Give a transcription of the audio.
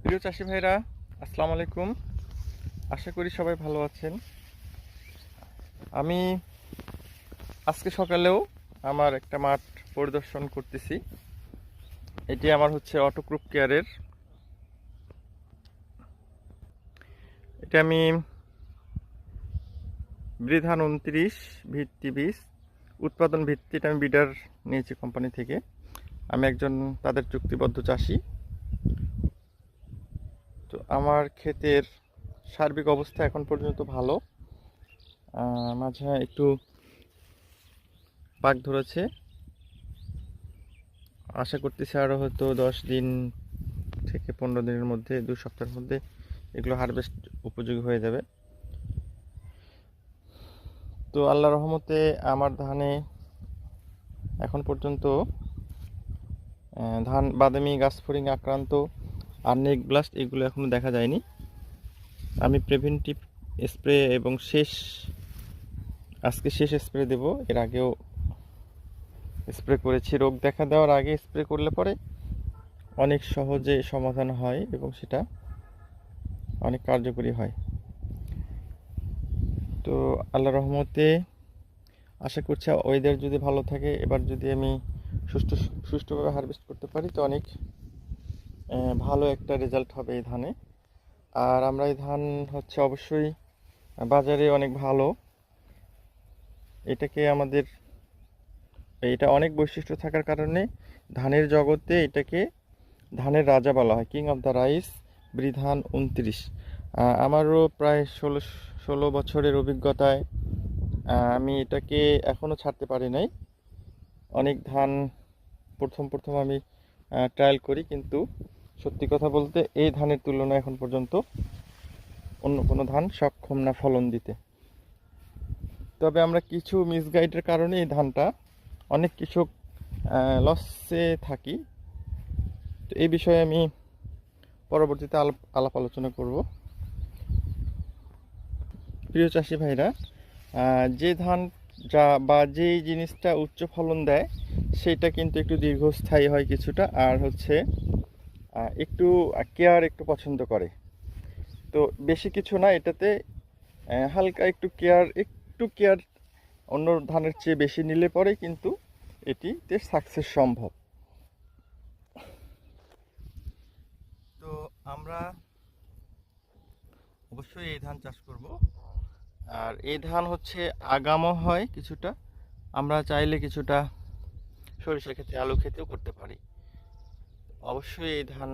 প্রিয় চাষি ভাইরা, আসসালামু আলাইকুম। আশা করি সবাই ভালো আছেন। আমি আজকে সকালেও আমার একটা মাঠ পরিদর্শন করতেছি। এটি আমার হচ্ছে অটোক্রপ কেয়ারের। এটা আমি বৃধান 29 ভিত্তি বীজ উৎপাদন ভিত্তিটা আমি বিডার নিয়েছি কোম্পানি থেকে। আমি একজন তাদের চুক্তিবদ্ধ চাষি। তো আমার ক্ষেতের সার্বিক অবস্থা এখন পর্যন্ত ভালো। মাঝে একটু পাক ধরেছে। আশা করতেছি আরও হয়তো 10 দিন থেকে 15 দিনের মধ্যে, 2 সপ্তাহের মধ্যে এগুলো হারভেস্ট উপযোগী হয়ে যাবে। তো আল্লাহ রহমতে আমার ধানে এখন পর্যন্ত ধান বাদামি গাছফড়িং আক্রান্ত আর নেক ব্লাস্ট এগুলো এখনও দেখা যায়নি। আমি প্রিভেন্টিভ স্প্রে এবং আজকে শেষ স্প্রে দেব। এর আগেও স্প্রে করেছি। রোগ দেখা দেওয়ার আগে স্প্রে করলে পরে অনেক সহজে সমাধান হয় এবং সেটা অনেক কার্যকরী হয়। তো আল্লাহ রহমতে আশা করছি ওয়েদার যদি ভালো থাকে, এবার যদি আমি সুষ্ঠুভাবে হারভেস্ট করতে পারি তো অনেক ভালো একটা রেজাল্ট হবে এই ধানে। আর আমরা এই ধান হচ্ছে অবশ্যই বাজারে অনেক ভালো। এটা অনেক বৈশিষ্ট্য থাকার কারণে ধানের জগতে এটাকে ধানের রাজা বলা হয়, কিং অফ দ্য রাইস, বৃধান 29। আমারও প্রায় 16 বছরের অভিজ্ঞতায় আমি এটাকে এখনও ছাড়তে পারি নাই। অনেক ধান প্রথম আমি ট্রায়াল করি, কিন্তু সত্যি কথা বলতে এই ধানের তুলনায় এখন পর্যন্ত অন্য কোনো ধান সক্ষম না ফলন দিতে। তবে আমরা কিছু মিসগাইডের কারণে এই ধানটা অনেক কৃষক লসে থাকি। তো এই বিষয়ে আমি পরবর্তীতে আলাপ আলোচনা করব। প্রিয় চাষি ভাইরা, যে ধান বা যেই জিনিসটা উচ্চ ফলন দেয় সেটা কিন্তু একটু দীর্ঘস্থায়ী হয় কিছুটা, আর হচ্ছে একটু কেয়ার একটু পছন্দ করে। তো বেশি কিছু না এটাতে, হালকা একটু কেয়ার অন্য ধানের চেয়ে বেশি নিলে পরে কিন্তু এটিতে সাকসেস সম্ভব। তো আমরা অবশ্যই এই ধান চাষ করব। আর এই ধান হচ্ছে আগামও হয় কিছুটা, আমরা চাইলে কিছুটা সরিষা খেতে, আলু খেতেও করতে পারি। অবশ্যই এই ধান